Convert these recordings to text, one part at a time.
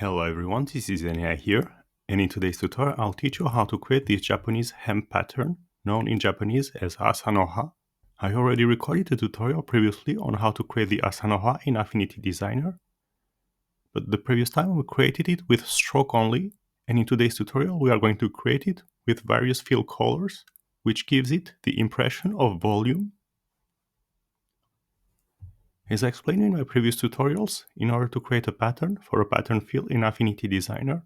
Hello everyone, this is Asa here, and in today's tutorial I'll teach you how to create this Japanese hemp pattern, known in Japanese as Asa No Ha. I already recorded a tutorial previously on how to create the Asa No Ha in Affinity Designer, but the previous time we created it with stroke only, and in today's tutorial we are going to create it with various fill colors, which gives it the impression of volume. As I explained in my previous tutorials, in order to create a pattern for a pattern fill in Affinity Designer,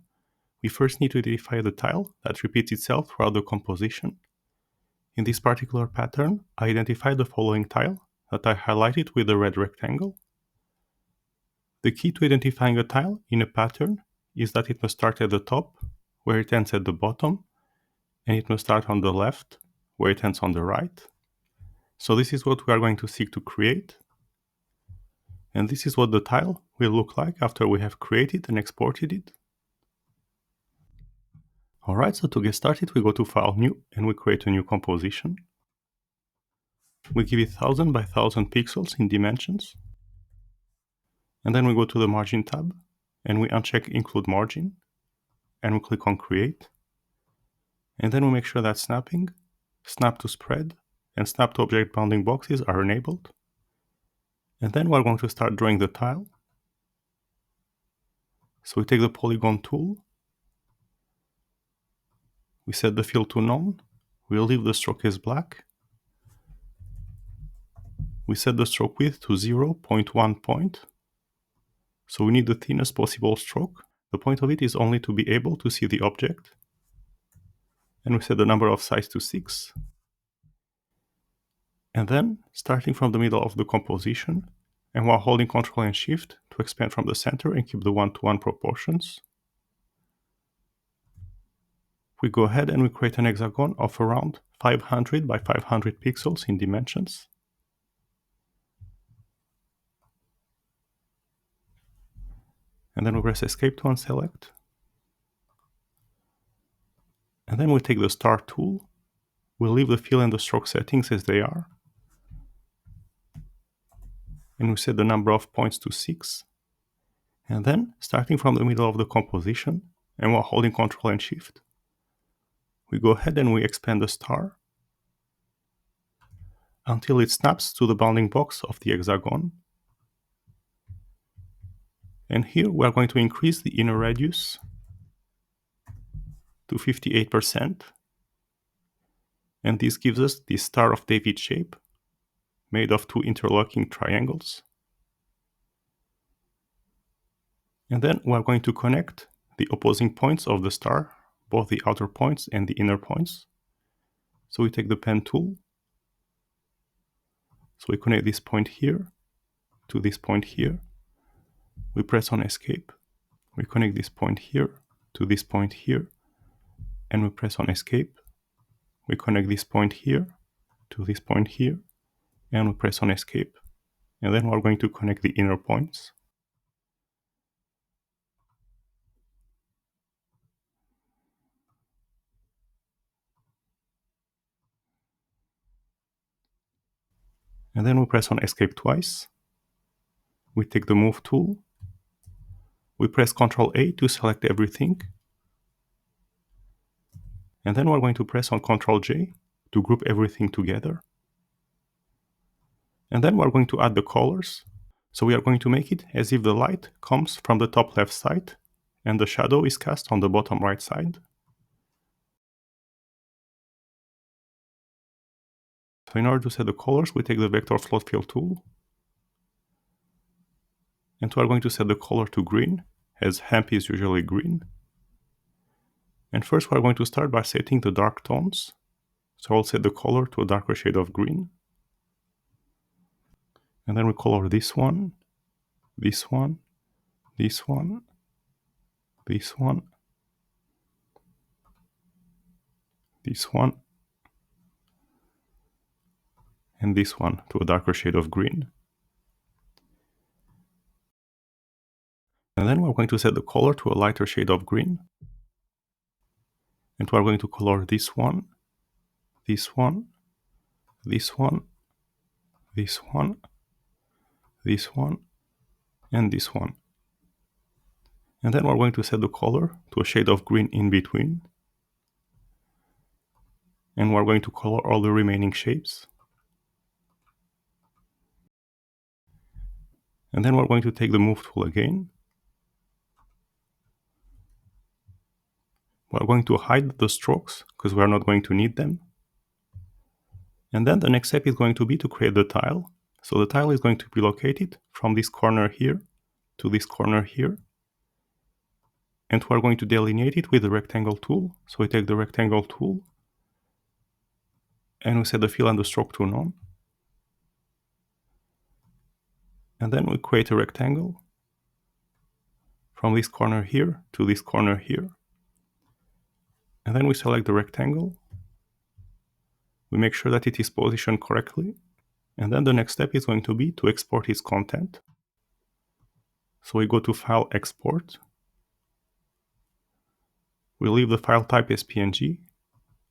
we first need to identify the tile that repeats itself throughout the composition. In this particular pattern, I identified the following tile that I highlighted with a red rectangle. The key to identifying a tile in a pattern is that it must start at the top, where it ends at the bottom, and it must start on the left, where it ends on the right. So this is what we are going to seek to create. And this is what the tile will look like after we have created and exported it. Alright, so to get started, we go to File, New, and we create a new composition. We give it 1000 by 1000 pixels in dimensions. And then we go to the Margin tab, and we uncheck Include Margin, and we click on Create. And then we make sure that Snapping, Snap to Spread, and Snap to Object Bounding Boxes are enabled. And then we're going to start drawing the tile. So we take the Polygon tool, we set the fill to None, we leave the stroke as black, we set the stroke width to 0.1 point, so we need the thinnest possible stroke. The point of it is only to be able to see the object, and we set the number of size to 6. And then, starting from the middle of the composition, and while holding Ctrl and Shift to expand from the center and keep the 1:1 proportions, we go ahead and we create an hexagon of around 500 by 500 pixels in dimensions. And then we press Escape to unselect. And then we take the Star tool, we'll leave the fill and the stroke settings as they are, and we set the number of points to 6. And then, starting from the middle of the composition, and while holding Ctrl and Shift, we go ahead and we expand the star until it snaps to the bounding box of the hexagon. And here we are going to increase the inner radius to 58%. And this gives us the Star of David shape made of 2 interlocking triangles. And then we are going to connect the opposing points of the star, both the outer points and the inner points. So we take the pen tool. So we connect this point here to this point here. We press on Escape. We connect this point here to this point here, and we press on Escape. We connect this point here to this point here, and we press on Escape. And then we're going to connect the inner points. And then we press on Escape twice. We take the Move tool. We press Ctrl A to select everything. And then we're going to press on Ctrl J to group everything together. And then we're going to add the colors. So we are going to make it as if the light comes from the top left side and the shadow is cast on the bottom right side. So in order to set the colors, we take the Vector Float Fill tool. And we are going to set the color to green, as hemp is usually green. And first we are going to start by setting the dark tones. So I'll set the color to a darker shade of green. And then we color this one, this one, this one, this one, this one, and this one to a darker shade of green. And then we're going to set the color to a lighter shade of green. And we're going to color this one, this one, this one, this one, this one, and this one. And then we're going to set the color to a shade of green in between. And we're going to color all the remaining shapes. And then we're going to take the Move tool again. We're going to hide the strokes because we're not going to need them. And then the next step is going to be to create the tile. So the tile is going to be located from this corner here to this corner here. And we're going to delineate it with the rectangle tool. So we take the rectangle tool and we set the fill and the stroke to none. And then we create a rectangle from this corner here to this corner here. And then we select the rectangle. We make sure that it is positioned correctly. And then the next step is going to be to export its content. So we go to File, Export. We leave the file type as PNG.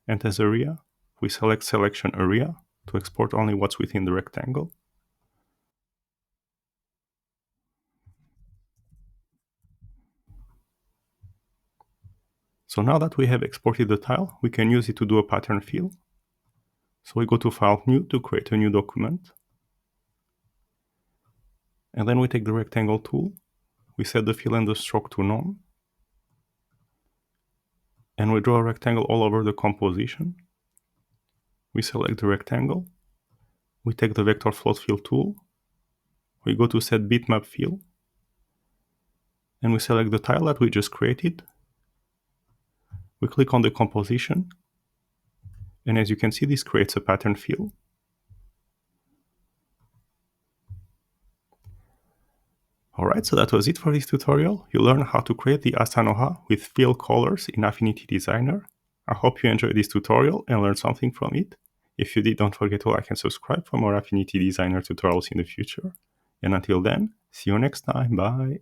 And as area, we select Selection Area to export only what's within the rectangle. So now that we have exported the tile, we can use it to do a pattern fill. So we go to File, New to create a new document. And then we take the rectangle tool. We set the fill and the stroke to none. And we draw a rectangle all over the composition. We select the rectangle. We take the Vector Float Fill tool. We go to Set Bitmap Fill. And we select the tile that we just created. We click on the composition. And as you can see, this creates a pattern fill. Alright, so that was it for this tutorial. You learned how to create the Asa No Ha with fill colors in Affinity Designer. I hope you enjoyed this tutorial and learned something from it. If you did, don't forget to like and subscribe for more Affinity Designer tutorials in the future. And until then, see you next time. Bye!